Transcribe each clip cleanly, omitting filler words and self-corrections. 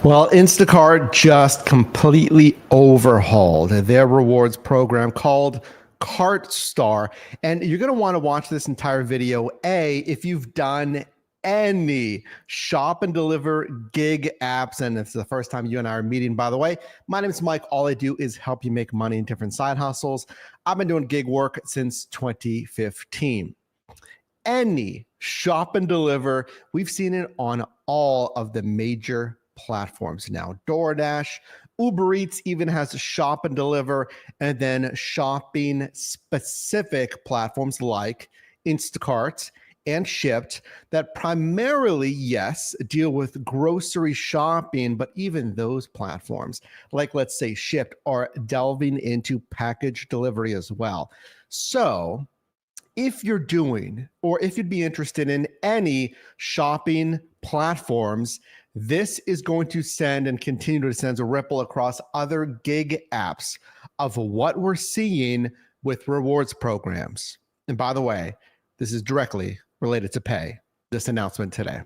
Well, Instacart just completely overhauled their rewards program called Cart Star. And you're going to want to watch this entire video, if you've done any shop and deliver gig apps, and it's the first time you and I are meeting, by the way. My name is Mike. All I do is help you make money in different side hustles. I've been doing gig work since 2015. Any shop and deliver, we've seen it on all of the major platforms now. DoorDash, Uber Eats even has a shop and deliver, and then shopping specific platforms like Instacart and Shipped that primarily, yes, deal with grocery shopping, but even those platforms, like let's say Shipped, are delving into package delivery as well. So if you're doing, or if you'd be interested in any shopping platforms, this is going to send and continue to send a ripple across other gig apps of what we're seeing with rewards programs. And by the way, this is directly related to pay, this announcement today.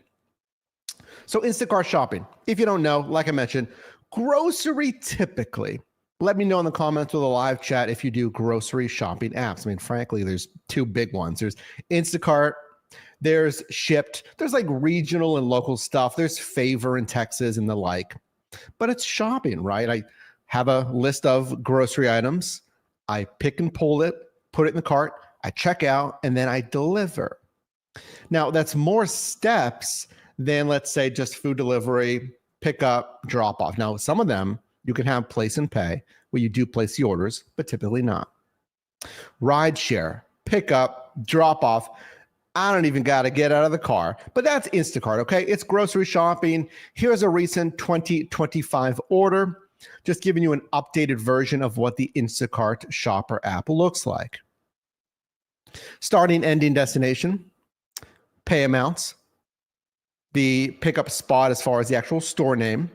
So Instacart shopping, if you don't know, like I mentioned, grocery typically. Let me know in the comments or the live chat if you do grocery shopping apps. I mean, frankly, there's two big ones. There's Instacart, there's Shipped, there's like regional and local stuff. There's Favor in Texas and the like. But it's shopping, right? I have a list of grocery items. I pick and pull it, put it in the cart, I check out, and then I deliver. Now, that's more steps than, let's say, just food delivery, pick up, drop off. Now, some of them, you can have place and pay where you do place the orders, but typically not. Ride share, pick up, drop off. I don't even got to get out of the car, but that's Instacart, okay? It's grocery shopping. Here's a recent 2025 order, just giving you an updated version of what the Instacart shopper app looks like. Starting, ending, destination, pay amounts, the pickup spot as far as the actual store name,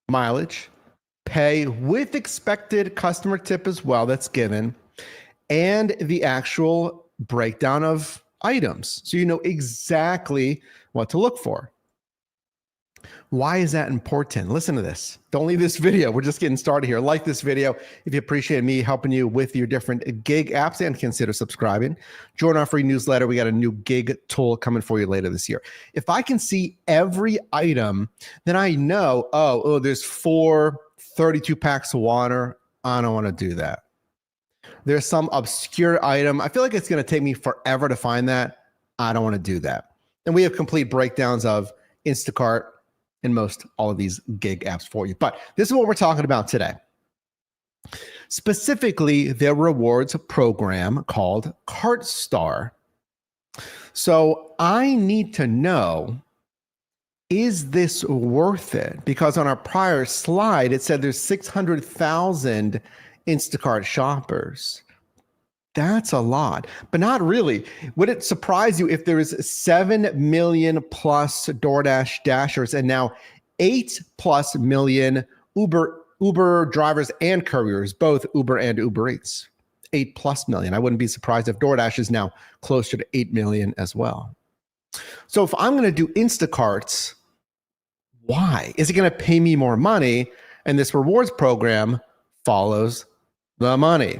mileage, pay with expected customer tip as well that's given, and the actual breakdown of items. So you know exactly what to look for. Why is that important? Listen to this. Don't leave this video. We're just getting started here. Like this video if you appreciate me helping you with your different gig apps, and consider subscribing. Join our free newsletter. We got a new gig tool coming for you later this year. If I can see every item, then I know, oh, there's 4 32 packs of water. I don't want to do that. There's some obscure item. I feel like it's going to take me forever to find that. I don't want to do that. And we have complete breakdowns of Instacart and most all of these gig apps for you. But this is what we're talking about today. Specifically, their rewards program called Cart Star. So I need to know, is this worth it? Because on our prior slide, it said there's 600,000 Instacart shoppers. That's a lot, but not really. Would it surprise you if there is 7 million plus DoorDash dashers and now 8+ million Uber drivers and couriers, both Uber and Uber Eats? 8+ million. I wouldn't be surprised if DoorDash is now closer to 8 million as well. So if I'm going to do Instacarts, why? Is it going to pay me more money? And this rewards program follows the money.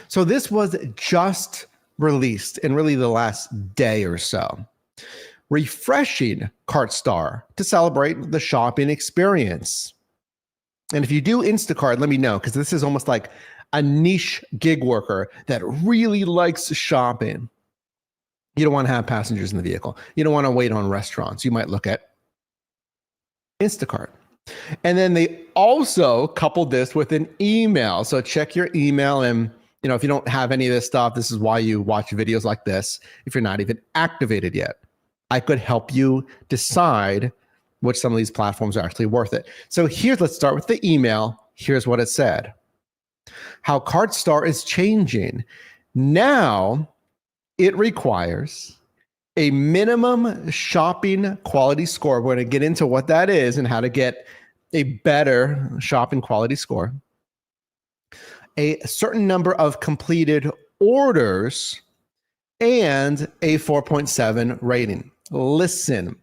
So this was just released in really the last day or so, refreshing Cart Star to celebrate the shopping experience. And if you do Instacart, let me know, because this is almost like a niche gig worker that really likes shopping. You don't want to have passengers in the vehicle. You don't want to wait on restaurants. You might look at Instacart. And then they also coupled this with an email. So check your email, and if you don't have any of this stuff, this is why you watch videos like this. If you're not even activated yet, I could help you decide which some of these platforms are actually worth it. So let's start with the email. Here's what it said. How Cart Star is changing. Now it requires a minimum shopping quality score. We're going to get into what that is and how to get a better shopping quality score. A certain number of completed orders and a 4.7 rating. Listen,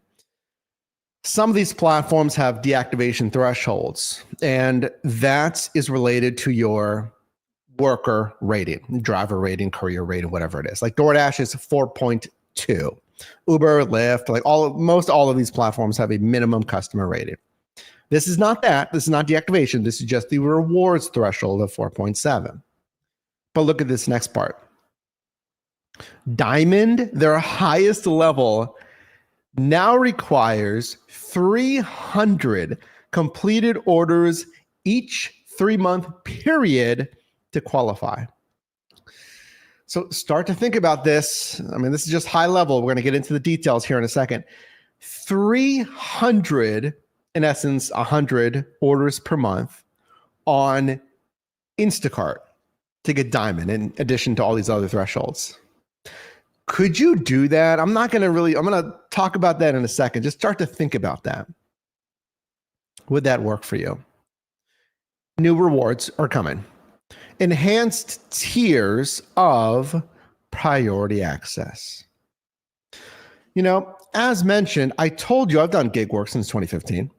Some of these platforms have deactivation thresholds, and that is related to your worker rating, driver rating, courier rating, whatever it is. Like DoorDash is 4.2. Uber, Lyft, like most all of these platforms have a minimum customer rating. This is not that. This is not deactivation. This is just the rewards threshold of 4.7. But look at this next part. Diamond, their highest level, now requires 300 completed orders each 3-month period to qualify. So start to think about this. I mean, this is just high level. We're going to get into the details here in a second. 300, in essence, 100 orders per month on Instacart to get Diamond, in addition to all these other thresholds. Could you do that? I'm going to talk about that in a second. Just start to think about that. Would that work for you? New rewards are coming. Enhanced tiers of priority access. You know, as mentioned, I told you I've done gig work since 2015.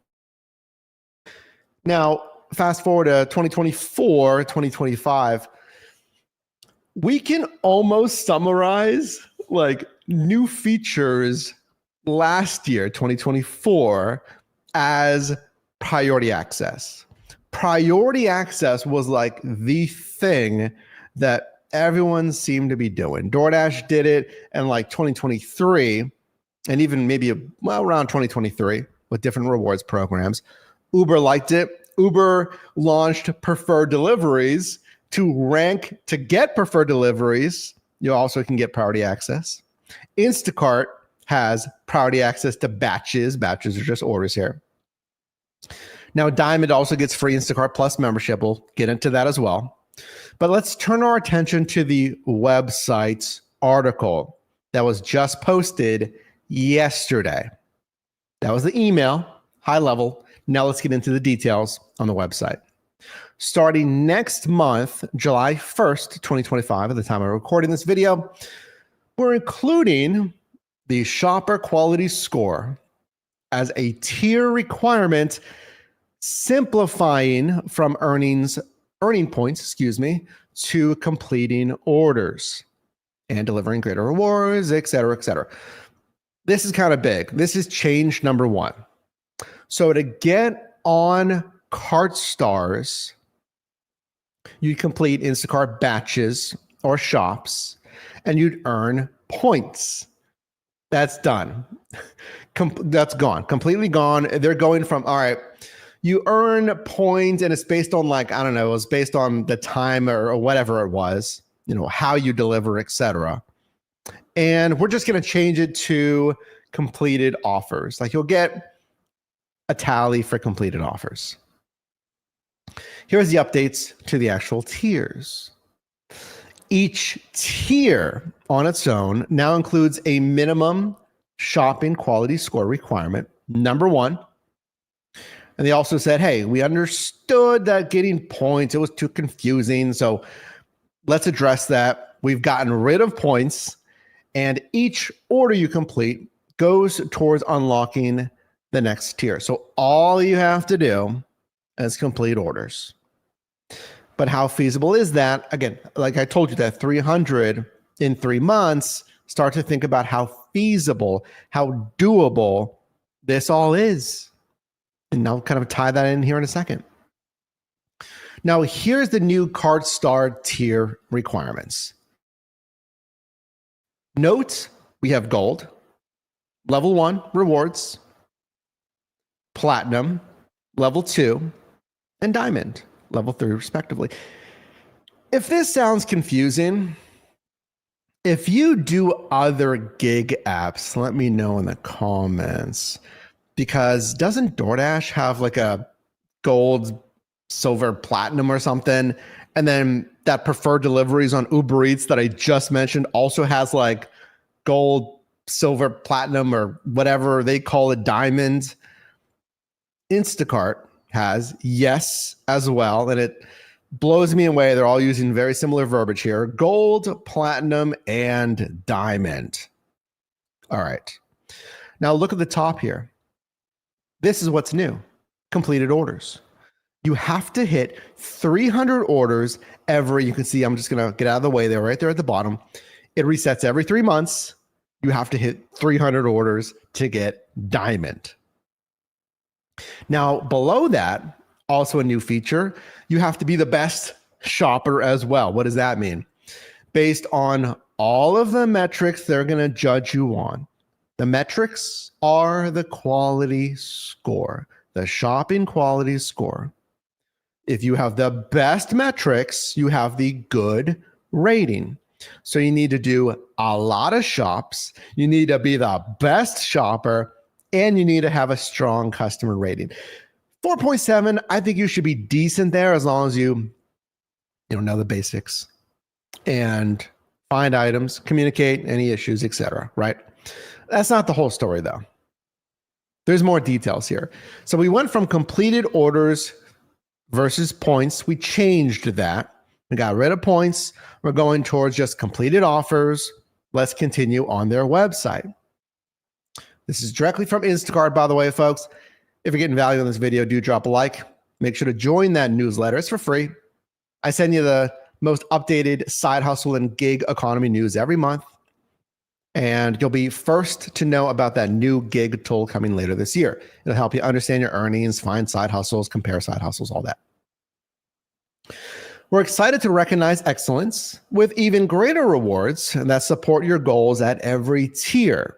Now, fast forward to 2024, 2025, we can almost summarize like new features last year, 2024, as priority access. Priority access was like the thing that everyone seemed to be doing. DoorDash did it in like 2023, and even maybe around 2023 with different rewards programs. Uber liked it. Uber launched preferred deliveries to rank to get preferred deliveries. You also can get priority access. Instacart has priority access to batches. Batches are just orders here. Now, Diamond also gets free Instacart Plus membership. We'll get into that as well. But let's turn our attention to the website's article that was just posted yesterday. That was the email, high level. Now let's get into the details on the website. Starting next month, July 1st, 2025, at the time I'm recording this video, we're including the shopper quality score as a tier requirement, simplifying from earning points, to completing orders and delivering greater rewards, et cetera, et cetera. This is kind of big. This is change number one. So to get on Cart Stars, you'd complete Instacart batches or shops, and you'd earn points. That's done. That's gone, completely gone. They're going from, all right, you earn points, and it's based on like, I don't know, it was based on the time or whatever it was, you know, how you deliver, etc. And we're just going to change it to completed offers. Like you'll get a tally for completed offers. Here's the updates to the actual tiers. Each tier on its own now includes a minimum shopping quality score requirement, number one. And they also said, hey, we understood that getting points, it was too confusing. So let's address that. We've gotten rid of points, and each order you complete goes towards unlocking the next tier. So all you have to do is complete orders. But how feasible is that? Again, like I told you, that 300 in 3 months, start to think about how feasible, how doable this all is. And I'll kind of tie that in here in a second. Now, here's the new Cart Star tier requirements. Note, we have gold, level 1 rewards, platinum, level 2, and diamond, level 3 respectively. If this sounds confusing, if you do other gig apps, let me know in the comments. Because doesn't DoorDash have like a gold, silver, platinum or something? And then that preferred deliveries on Uber Eats that I just mentioned also has like gold, silver, platinum, or whatever they call it, diamond. Instacart has, yes, as well. And it blows me away. They're all using very similar verbiage here. Gold, platinum, and diamond. All right. Now look at the top here. This is what's new. Completed orders. You have to hit 300 orders every, you can see, I'm just going to get out of the way there, right there at the bottom. It resets every 3 months. You have to hit 300 orders to get diamond. Now, below that, also a new feature, you have to be the best shopper as well. What does that mean? Based on all of the metrics they're going to judge you on. The metrics are the quality score, the shopping quality score. If you have the best metrics, you have the good rating. So you need to do a lot of shops. You need to be the best shopper, and you need to have a strong customer rating. 4.7, I think you should be decent there as long as you know the basics and find items, communicate any issues, etc. Right? That's not the whole story though. There's more details here. So we went from completed orders versus points. We changed that. We got rid of points. We're going towards just completed offers. Let's continue on their website. This is directly from Instacart, by the way, folks. If you're getting value in this video, do drop a like. Make sure to join that newsletter. It's for free. I send you the most updated side hustle and gig economy news every month. And you'll be first to know about that new gig tool coming later this year. It'll help you understand your earnings, find side hustles, compare side hustles, all that. We're excited to recognize excellence with even greater rewards that support your goals at every tier,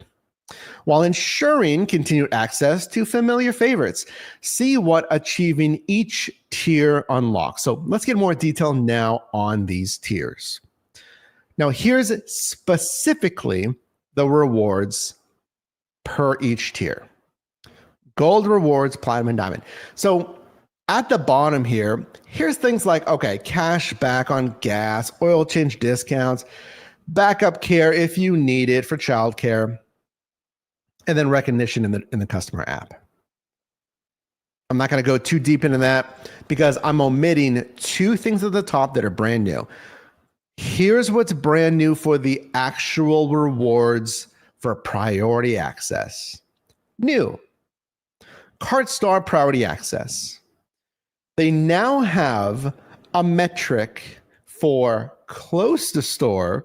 while ensuring continued access to familiar favorites. See what achieving each tier unlocks. So let's get more detail now on these tiers. Now here's specifically the rewards per each tier. Gold rewards, platinum, and diamond. So at the bottom here, here's things like, okay, cash back on gas, oil change discounts, backup care if you need it for childcare, and then recognition in the customer app. I'm not going to go too deep into that because I'm omitting two things at the top that are brand new. Here's what's brand new for the actual rewards for priority access. New. Cart Star Priority Access. They now have a metric for close to store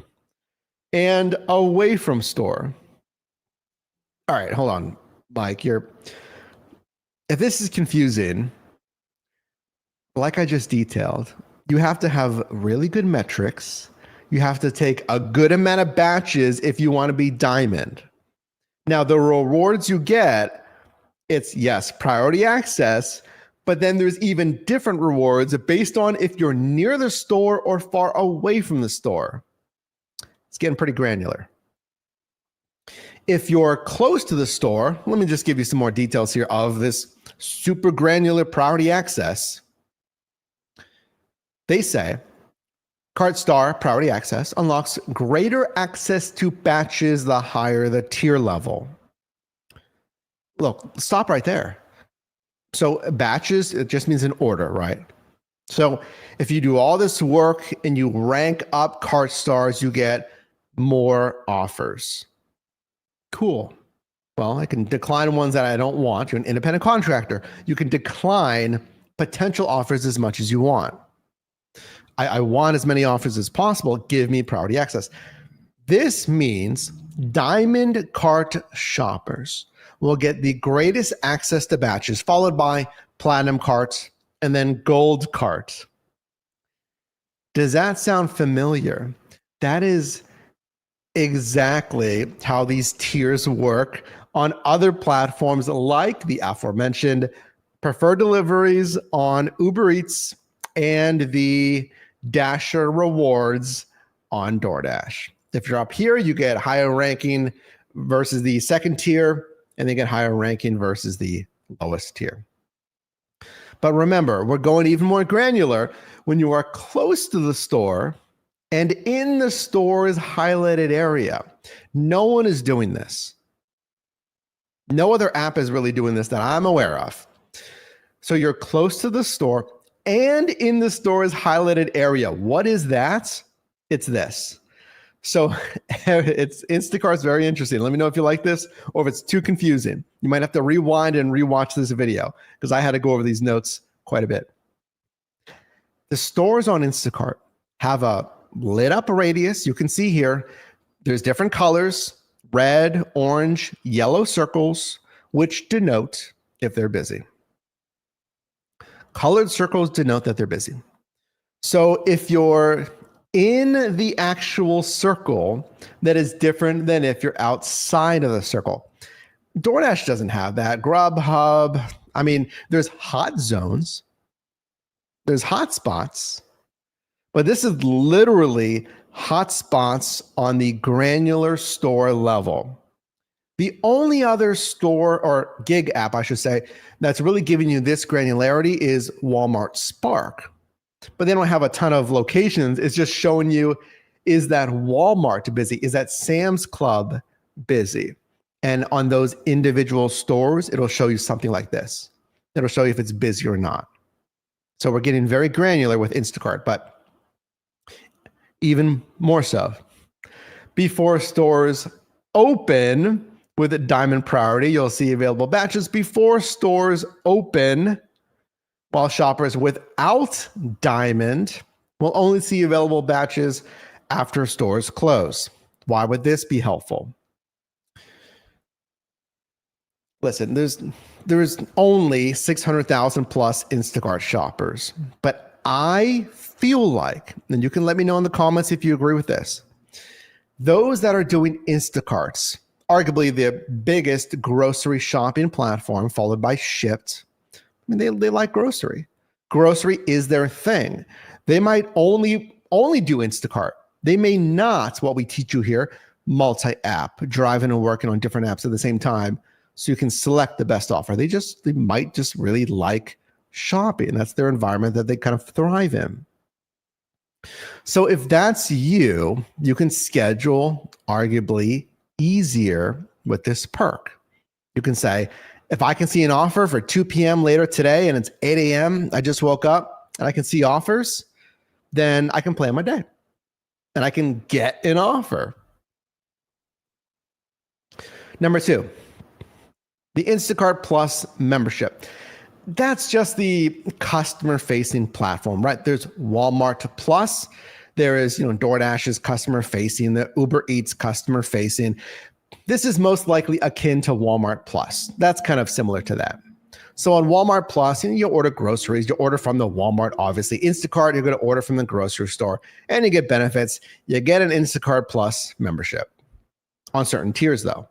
and away from store. All right, hold on, Mike. If this is confusing, like I just detailed, you have to have really good metrics. You have to take a good amount of batches if you want to be diamond. Now, the rewards you get, it's yes, priority access, but then there's even different rewards based on if you're near the store or far away from the store. It's getting pretty granular. If you're close to the store, let me just give you some more details here of this super granular priority access. They say Cart Star Priority Access unlocks greater access to batches the higher the tier level. Look, stop right there. So batches, it just means an order, right? So if you do all this work and you rank up Cart Stars, you get more offers. Cool. Well, I can decline ones that I don't want. You're an independent contractor. You can decline potential offers as much as you want. I want as many offers as possible. Give me priority access. This means diamond cart shoppers will get the greatest access to batches, followed by platinum carts and then gold carts. Does that sound familiar? That is exactly how these tiers work on other platforms like the aforementioned preferred deliveries on Uber Eats and the Dasher rewards on DoorDash. If you're up here, you get higher ranking versus the second tier, and they get higher ranking versus the lowest tier. But remember, we're going even more granular when you are close to the store and in the store's highlighted area. No one is doing this. No other app is really doing this that I'm aware of. So you're close to the store and in the store's highlighted area. What is that? It's this. So it's Instacart's very interesting. Let me know if you like this or if it's too confusing. You might have to rewind and rewatch this video because I had to go over these notes quite a bit. The stores on Instacart have a lit up radius. You can see here, there's different colors, red, orange, yellow circles, which denote if they're busy. Colored circles denote that they're busy. So if you're in the actual circle, that is different than if you're outside of the circle. DoorDash doesn't have that. Grubhub, I mean, there's hot zones, there's hot spots, but this is literally hot spots on the granular store level. The only other store or gig app, I should say, that's really giving you this granularity is Walmart Spark. But they don't have a ton of locations. It's just showing you, is that Walmart busy? Is that Sam's Club busy? And on those individual stores, it'll show you something like this. It'll show you if it's busy or not. So we're getting very granular with Instacart, but even more so. Before stores open with a diamond priority, you'll see available batches before stores open, while shoppers without diamond will only see available batches after stores close. Why would this be helpful? Listen, there's only 600,000 plus Instacart shoppers, but I feel like, and you can let me know in the comments if you agree with this, those that are doing Instacarts, arguably the biggest grocery shopping platform, followed by Shipt. I mean, they like grocery. Grocery is their thing. They might only do Instacart. They may not, what we teach you here, multi-app, driving and working on different apps at the same time so you can select the best offer. They might just really like shopping. That's their environment that they kind of thrive in. So if that's you, you can schedule arguably easier with this perk. You can say, if I can see an offer for 2 p.m. later today and it's 8 a.m., I just woke up and I can see offers, then I can plan my day and I can get an offer. Number 2, the Instacart Plus membership. That's just the customer-facing platform, right? There's Walmart Plus. There is, DoorDash's customer-facing, the Uber Eats customer-facing. This is most likely akin to Walmart Plus. That's kind of similar to that. So on Walmart Plus, you order groceries, you order from the Walmart, obviously. Instacart, you're going to order from the grocery store, and you get benefits. You get an Instacart Plus membership on certain tiers, though.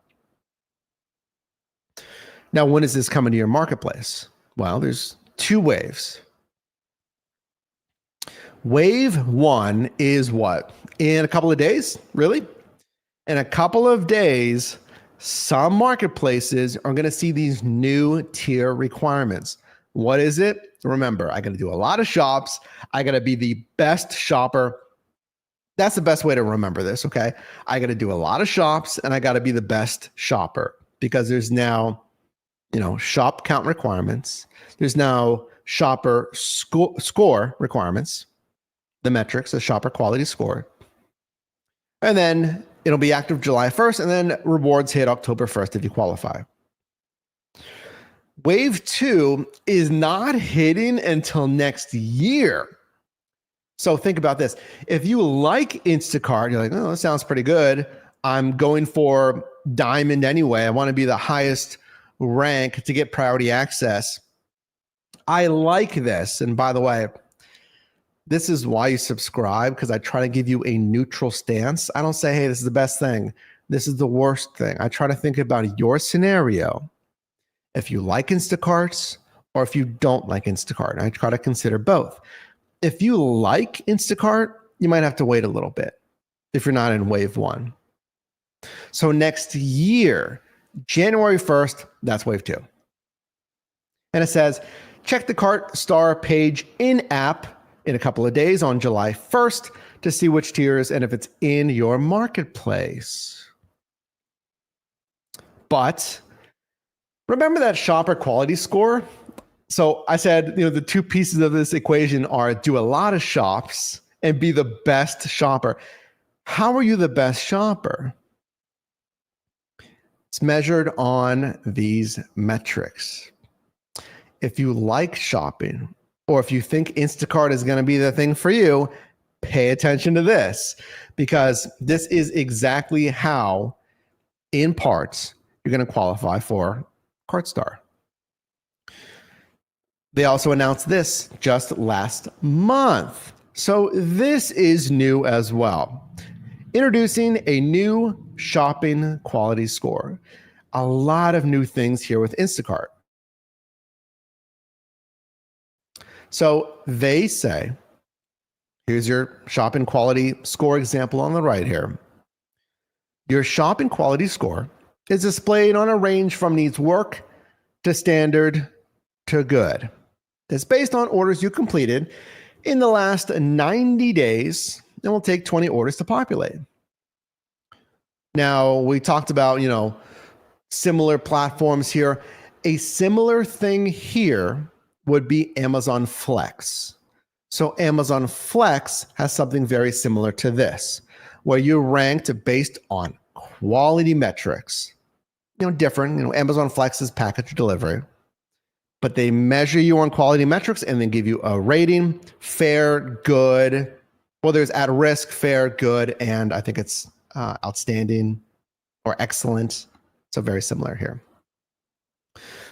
Now, when is this coming to your marketplace? Well, there's 2 waves. Wave 1 is what? In a couple of days, really? In a couple of days, some marketplaces are going to see these new tier requirements. What is it? Remember, I got to do a lot of shops. I got to be the best shopper. That's the best way to remember this, okay? I got to do a lot of shops and I got to be the best shopper because there's now, shop count requirements. There's now shopper score requirements, the metrics, the shopper quality score. And then it'll be active July 1st, and then rewards hit October 1st if you qualify. Wave 2 is not hitting until next year. So think about this. If you like Instacart, you're like, oh, that sounds pretty good. I'm going for Diamond anyway. I want to be the highest rank to get priority access. I like this. And by the way, this is why you subscribe, because I try to give you a neutral stance. I don't say, hey, this is the best thing. This is the worst thing. I try to think about your scenario. If you like Instacarts or if you don't like Instacart, I try to consider both. If you like Instacart, you might have to wait a little bit if you're not in wave 1. So next year, January 1st, that's wave 2. And it says, check the Cart Star page in app in a couple of days on July 1st to see which tiers and if it's in your marketplace. But remember that shopper quality score? So I said, the 2 pieces of this equation are do a lot of shops and be the best shopper. How are you the best shopper? It's measured on these metrics. If you like shopping, or if you think Instacart is going to be the thing for you, pay attention to this, because this is exactly how, in parts, you're going to qualify for CartStar. They also announced this just last month. So this is new as well. Introducing a new shopping quality score. A lot of new things here with Instacart. So they say, here's your shopping quality score example on the right here. Your shopping quality score is displayed on a range from needs work to standard to good. It's based on orders you completed in the last 90 days and will take 20 orders to populate. Now, we talked about, similar platforms here. A similar thing here would be Amazon Flex. So Amazon Flex has something very similar to this, where you're ranked based on quality metrics. Different. Amazon Flex is package delivery, but they measure you on quality metrics and then give you a rating: fair, good. Well, there's at risk, fair, good, and I think it's outstanding or excellent. So very similar here.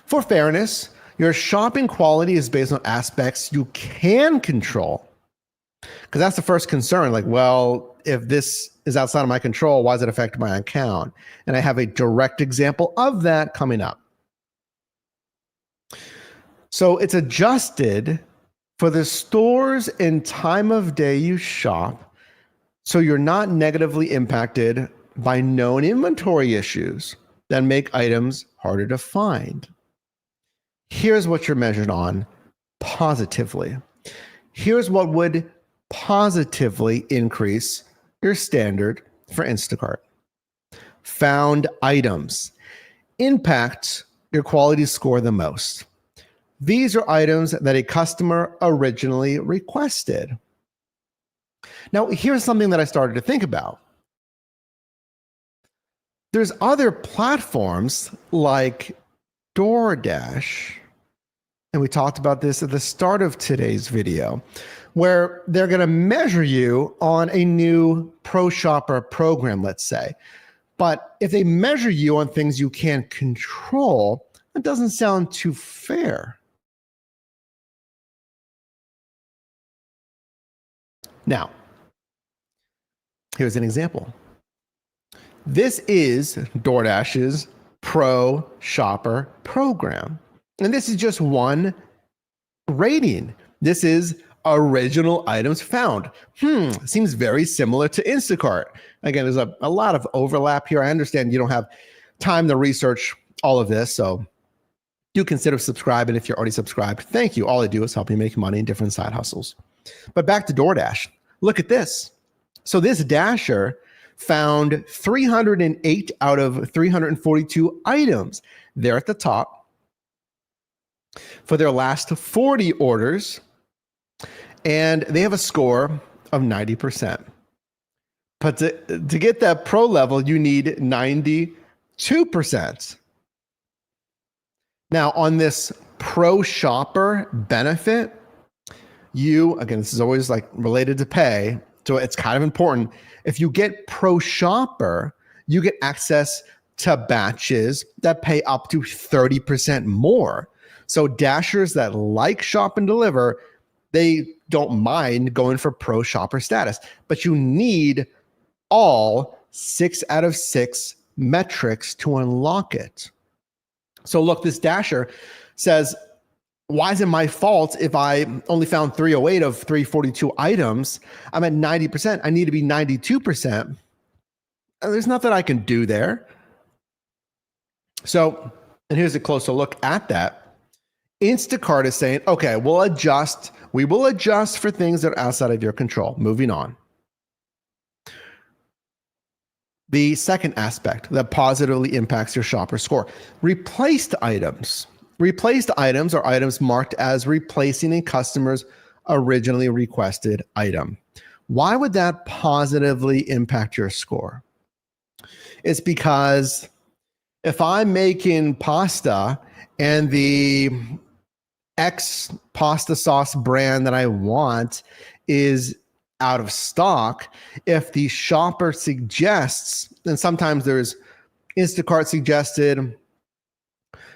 For fairness, your shopping quality is based on aspects you can control. Because that's the first concern. If this is outside of my control, why does it affect my account? And I have a direct example of that coming up. So it's adjusted for the stores and time of day you shop, so you're not negatively impacted by known inventory issues that make items harder to find. Here's what you're measured on positively. Here's what would positively increase your standard for Instacart. Found items impact your quality score the most. These are items that a customer originally requested. Now, here's something that I started to think about. There's other platforms like DoorDash, and we talked about this at the start of today's video, where they're going to measure you on a new Pro Shopper program, let's say. But if they measure you on things you can't control, that doesn't sound too fair. Now, here's an example. This is DoorDash's Pro Shopper program. And this is just one rating. This is original items found. Seems very similar to Instacart. Again, there's a lot of overlap here. I understand you don't have time to research all of this, so do consider subscribing if you're already subscribed. Thank you. All I do is help you make money in different side hustles. But back to DoorDash. Look at this. So this Dasher found 308 out of 342 items. They're at the top for their last 40 orders, and they have a score of 90%. But to get that pro level, you need 92%. Now, on this Pro Shopper benefit, again, this is always related to pay, so it's kind of important. If you get Pro Shopper, you get access to batches that pay up to 30% more. So Dashers that like shop and deliver, they don't mind going for Pro Shopper status, but you need all 6 out of 6 metrics to unlock it. So look, this Dasher says, why is it my fault if I only found 308 of 342 items? I'm at 90%. I need to be 92%. There's nothing I can do there. So, and here's a closer look at that. Instacart is saying, okay, we will adjust for things that are outside of your control. Moving on. The second aspect that positively impacts your shopper score, replaced items. Replaced items are items marked as replacing a customer's originally requested item. Why would that positively impact your score? It's because if I'm making pasta and the X pasta sauce brand that I want is out of stock, if the shopper suggests, and sometimes there's Instacart suggested,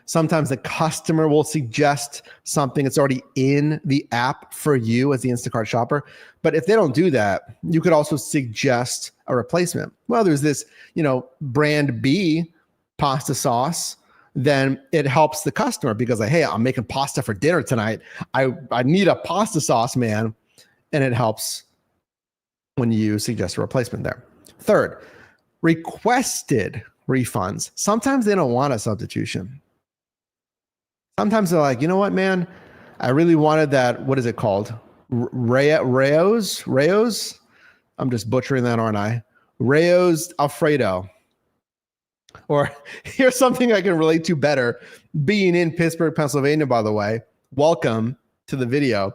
sometimes the customer will suggest something that's already in the app for you as the Instacart shopper. But if they don't do that, you could also suggest a replacement. Well, there's this, brand B pasta sauce. Then it helps the customer because like, hey, I'm making pasta for dinner tonight. I need a pasta sauce, man. And it helps when you suggest a replacement there. Third, requested refunds. Sometimes they don't want a substitution. Sometimes they're like, you know what, man? I really wanted that. What is it called? Rayo's? I'm just butchering that, aren't I? Rayo's Alfredo. Or here's something I can relate to better. Being in Pittsburgh, Pennsylvania, by the way. Welcome to the video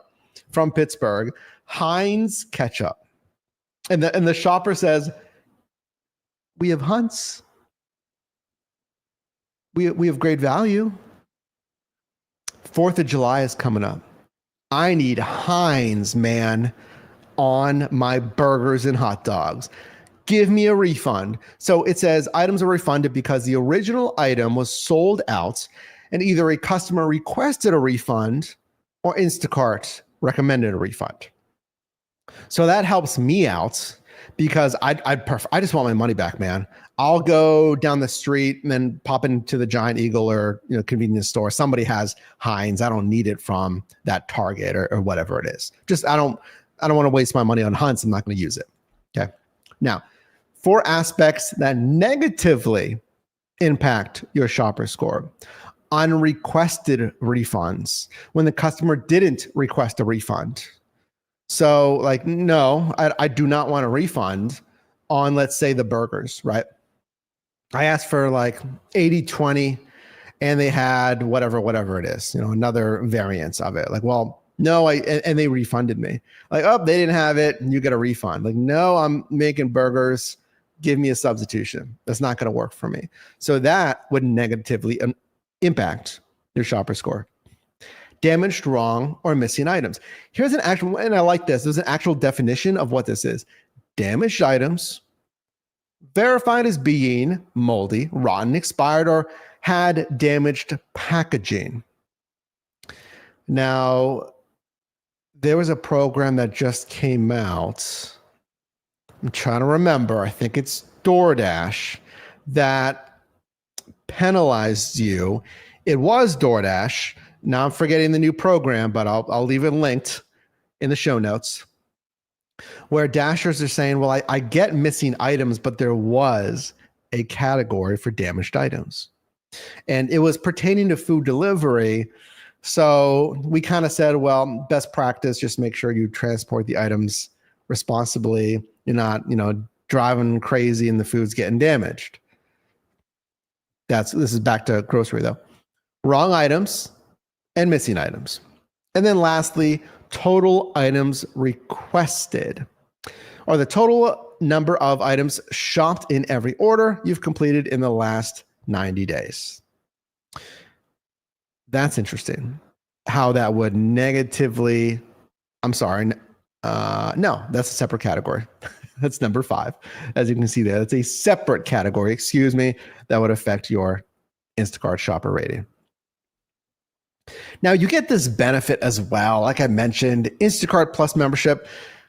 from Pittsburgh. Heinz ketchup. And the shopper says, we have Hunt's. We have great value. 4th of July is coming up. I need Heinz, man, on my burgers and hot dogs. Give me a refund. So it says items are refunded because the original item was sold out and either a customer requested a refund or Instacart recommended a refund. So that helps me out because I just want my money back, man. I'll go down the street and then pop into the Giant Eagle or convenience store. Somebody has Heinz. I don't need it from that Target or whatever it is. Just I don't want to waste my money on Hunt's. I'm not going to use it. Okay. Now, 4 aspects that negatively impact your shopper score. Unrequested refunds. When the customer didn't request a refund. So like, no, I do not want a refund on, let's say, the burgers, right? I asked for like 80-20 and they had whatever it is, another variance of it. Like, well, no, and they refunded me. Like, oh, they didn't have it and you get a refund. Like, no, I'm making burgers. Give me a substitution. That's not going to work for me. So that would negatively impact your shopper score. Damaged, wrong, or missing items. Here's an actual, and I like this. There's an actual definition of what this is. Damaged items verified as being moldy, rotten, expired, or had damaged packaging. Now, there was a program that just came out. I'm trying to remember. I think it's DoorDash that penalized you. It was DoorDash. Now I'm forgetting the new program, but I'll leave it linked in the show notes, where Dashers are saying, well, I get missing items, but there was a category for damaged items. And it was pertaining to food delivery. So we kind of said, well, best practice, just make sure you transport the items responsibly. You're not, driving crazy and the food's getting damaged. This is back to grocery though. Wrong items and missing items. And then lastly, total items requested, or the total number of items shopped in every order you've completed in the last 90 days. That's interesting. How that would negatively, no, that's a separate category. That's number 5. As you can see there, that's a separate category, that would affect your Instacart shopper rating. Now you get this benefit as well. Like I mentioned, Instacart Plus membership.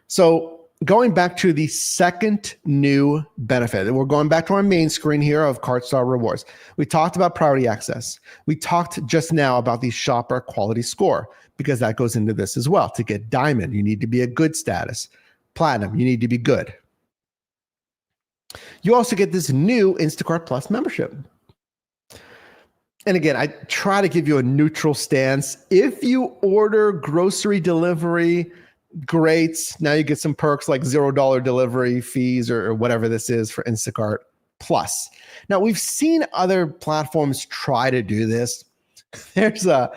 So going back to the second new benefit, we're going back to our main screen here of CartStar Rewards. We talked about priority access. We talked just now about the shopper quality score, because that goes into this as well. To get diamond, you need to be a good status. Platinum, you need to be good. You also get this new Instacart Plus membership. And again, I try to give you a neutral stance. If you order grocery delivery, great. Now you get some perks like $0 delivery fees or whatever this is for Instacart Plus. Now we've seen other platforms try to do this. There's a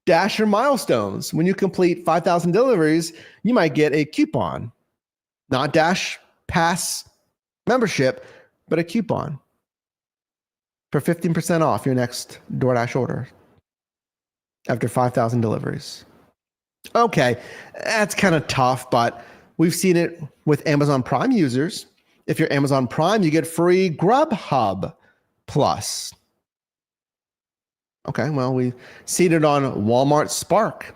Dasher milestones. When you complete 5,000 deliveries, you might get a coupon. not Dash Pass membership, but a coupon for 15% off your next DoorDash order after 5,000 deliveries. Okay, that's kind of tough, but we've seen it with Amazon Prime users. If you're Amazon Prime, you get free Grubhub Plus. Okay, well, we've seen it on Walmart Spark.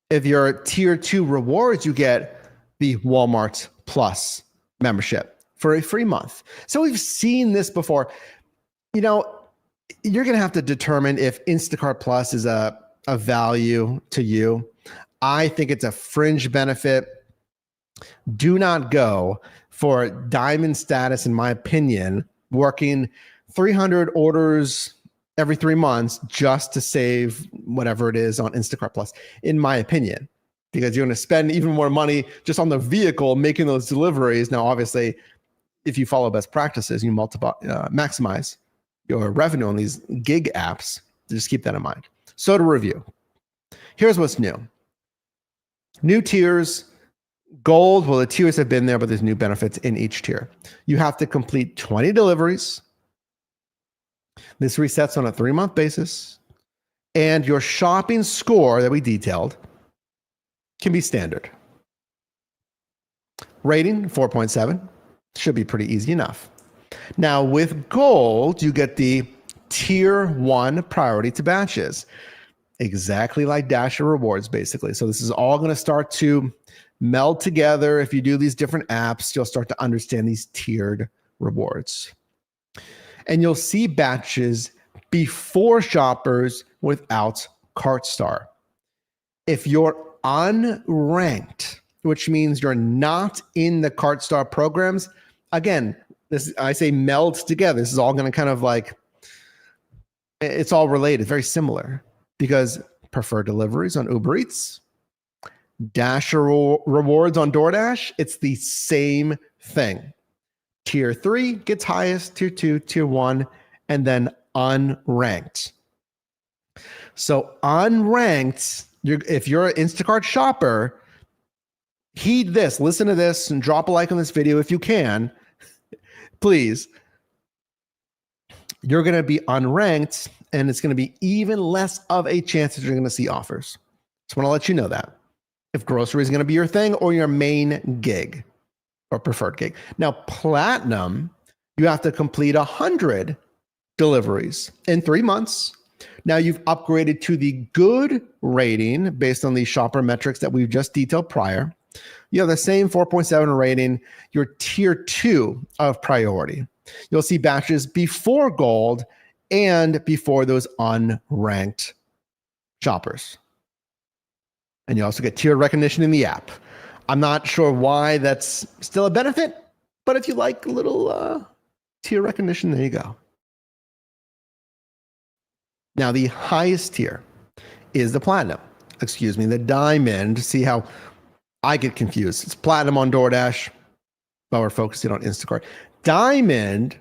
If you're tier 2 rewards, you get the Walmart Plus membership for a free month. So we've seen this before. You know, you're going to have to determine if Instacart Plus is a value to you. I think it's a fringe benefit. Do not go for diamond status, in my opinion, working 300 orders every 3 months just to save whatever it is on Instacart Plus, in my opinion, because you're going to spend even more money just on the vehicle making those deliveries. Now, obviously, if you follow best practices, you maximize your revenue on these gig apps. Just keep that in mind. So to review, here's what's new. New tiers. Gold, well, the tiers have been there, but there's new benefits in each tier. You have to complete 20 deliveries. This resets on a 3-month basis. And your shopping score that we detailed can be standard. Rating, 4.7. Should be pretty easy enough. Now, with gold, you get the tier 1 priority to batches. Exactly like Dasher rewards, basically. So this is all going to start to meld together. If you do these different apps, you'll start to understand these tiered rewards. And you'll see batches before shoppers without Cart Star. If you're unranked, which means you're not in the Cart Star programs, again, this I say meld together. This is all going to kind of like, it's all related, very similar, because preferred deliveries on Uber Eats, Dasher rewards on DoorDash, it's the same thing. Tier 3 gets highest, tier 2, tier 1, and then unranked. So unranked, if you're an Instacart shopper, heed this, listen to this, and drop a like on this video if you can, please. You're going to be unranked, and it's going to be even less of a chance that you're going to see offers. Just want to let you know that. If grocery is going to be your thing or your main gig or preferred gig. Now, platinum, you have to complete 100 deliveries in 3 months. Now you've upgraded to the good rating based on the shopper metrics that we've just detailed prior. You have the same 4.7 rating, your tier 2 of priority. You'll see batches before gold and before those unranked shoppers. And you also get tiered recognition in the app. I'm not sure why that's still a benefit, but if you like a little tier recognition, there you go. Now, the highest tier is the platinum. Excuse me, the diamond. See how I get confused. It's platinum on DoorDash, but we're focusing on Instacart. Diamond,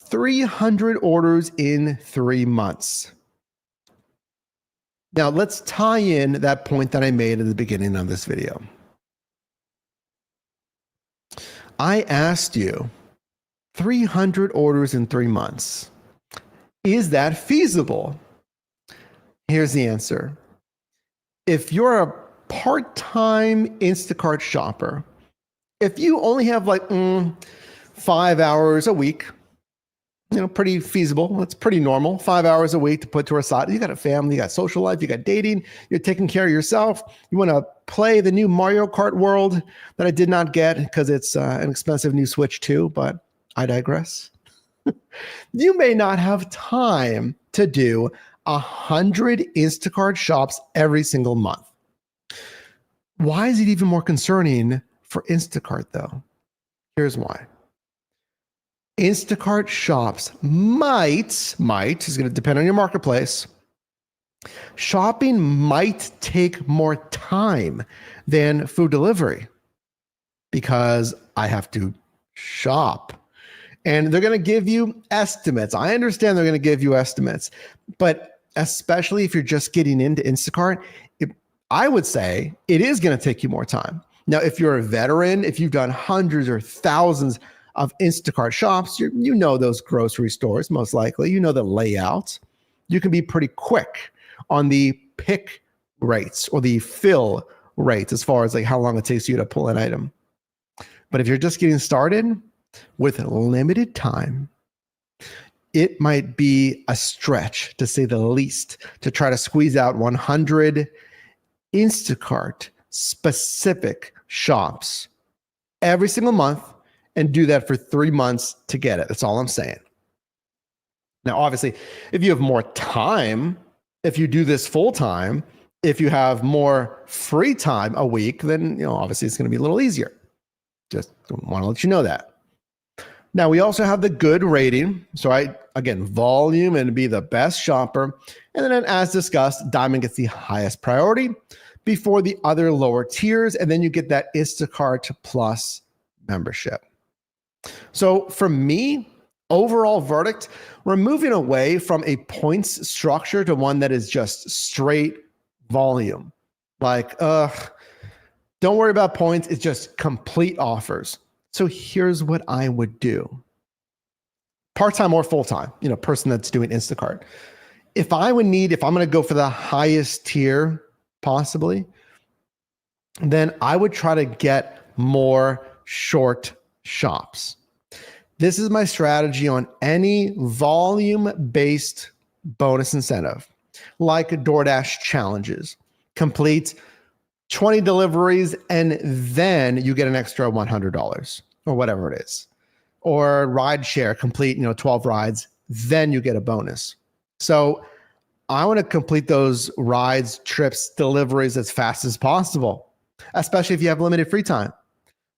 300 orders in 3 months. Now, let's tie in that point that I made at the beginning of this video. I asked you 300 orders in 3 months. Is that feasible? Here's the answer. If you're a part-time Instacart shopper, if you only have like 5 hours a week, pretty feasible. That's pretty normal. 5 hours a week to put to our side. You got a family, you got social life, you got dating, you're taking care of yourself. You want to play the new Mario Kart world that I did not get because it's an expensive new Switch too, but I digress. You may not have time to do 100 Instacart shops every single month. Why is it even more concerning for Instacart though? Here's why. Instacart shops might, is going to depend on your marketplace. Shopping might take more time than food delivery because I have to shop. And they're going to give you estimates. I understand they're going to give you estimates, but especially if you're just getting into Instacart, I would say it is going to take you more time. Now, if you're a veteran, if you've done hundreds or thousands of Instacart shops, you know those grocery stores, most likely. You know the layout. You can be pretty quick on the pick rates or the fill rates as far as like how long it takes you to pull an item. But if you're just getting started with limited time, it might be a stretch, to say the least, to try to squeeze out 100 Instacart specific shops every single month and do that for 3 months to get it. That's all I'm saying. Now, obviously, if you have more time, if you do this full time, if you have more free time a week, then obviously it's going to be a little easier. Just want to let you know that. Now, we also have the good rating. So again, volume and be the best shopper. And then as discussed, Diamond gets the highest priority before the other lower tiers. And then you get that Instacart Plus membership. So for me, overall verdict, we're moving away from a points structure to one that is just straight volume. Like, don't worry about points. It's just complete offers. So here's what I would do. Part-time or full-time, person that's doing Instacart. If I'm going to go for the highest tier possibly, then I would try to get more short shops. This is my strategy on any volume-based bonus incentive, like DoorDash challenges. Complete 20 deliveries and then you get an extra $100 or whatever it is. Or ride share, complete 12 rides, then you get a bonus. So I want to complete those rides, trips, deliveries as fast as possible, especially if you have limited free time.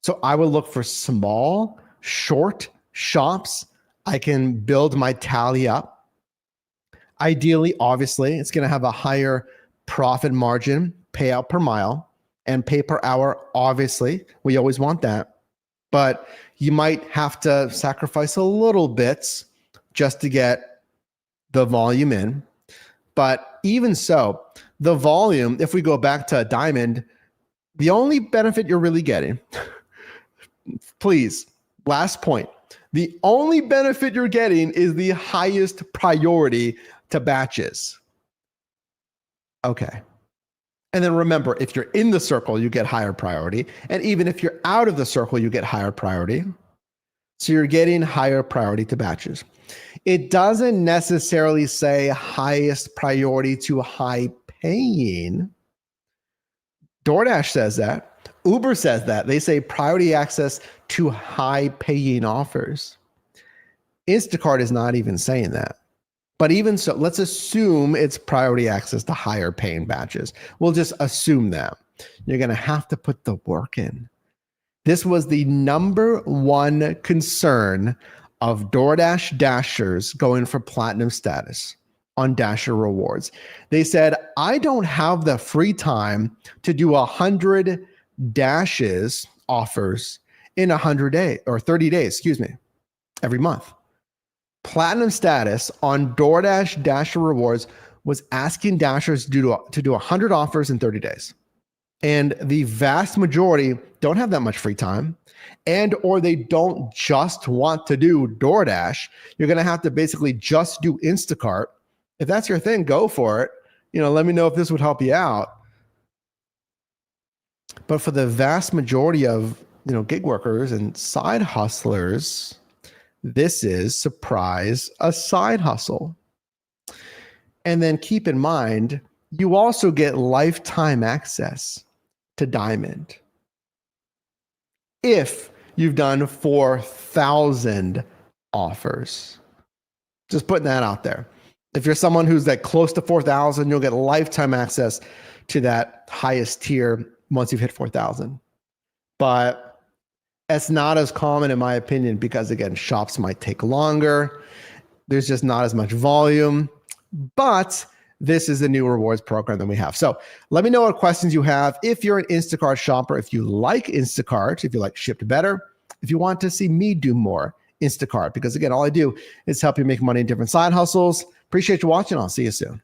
So I would look for small, short shops. I can build my tally up. Ideally, obviously, it's going to have a higher profit margin, payout per mile, and pay per hour. Obviously, we always want that. But you might have to sacrifice a little bit just to get the volume in. But even so, the volume, if we go back to Diamond, the only benefit you're really getting, please, last point, the only benefit you're getting is the highest priority to batches. Okay. And then remember, if you're in the circle, you get higher priority. And even if you're out of the circle, you get higher priority. So you're getting higher priority to batches. It doesn't necessarily say highest priority to high paying. DoorDash says that. Uber says that. They say priority access to high paying offers. Instacart is not even saying that. But even so, let's assume it's priority access to higher paying batches. We'll just assume that. You're going to have to put the work in. This was the number one concern of DoorDash Dashers going for platinum status on Dasher rewards. They said, I don't have the free time to do 100 Dashes offers in 100 days or 30 days, every month. Platinum status on DoorDash Dasher rewards was asking Dashers to do 100 offers in 30 days. And the vast majority don't have that much free time, and or they don't just want to do DoorDash. You're going to have to basically just do Instacart. If that's your thing, go for it. Let me know if this would help you out. But for the vast majority of, gig workers and side hustlers, this is, surprise, a side hustle. And then keep in mind, you also get lifetime access to Diamond if you've done 4,000 offers. Just putting that out there. If you're someone who's like close to 4,000, you'll get lifetime access to that highest tier once you've hit 4,000. But it's not as common, in my opinion, because again, shops might take longer. There's just not as much volume, but this is the new rewards program that we have. So let me know what questions you have. If you're an Instacart shopper, if you like Instacart, if you like Shipped Better, if you want to see me do more Instacart, because again, all I do is help you make money in different side hustles. Appreciate you watching. I'll see you soon.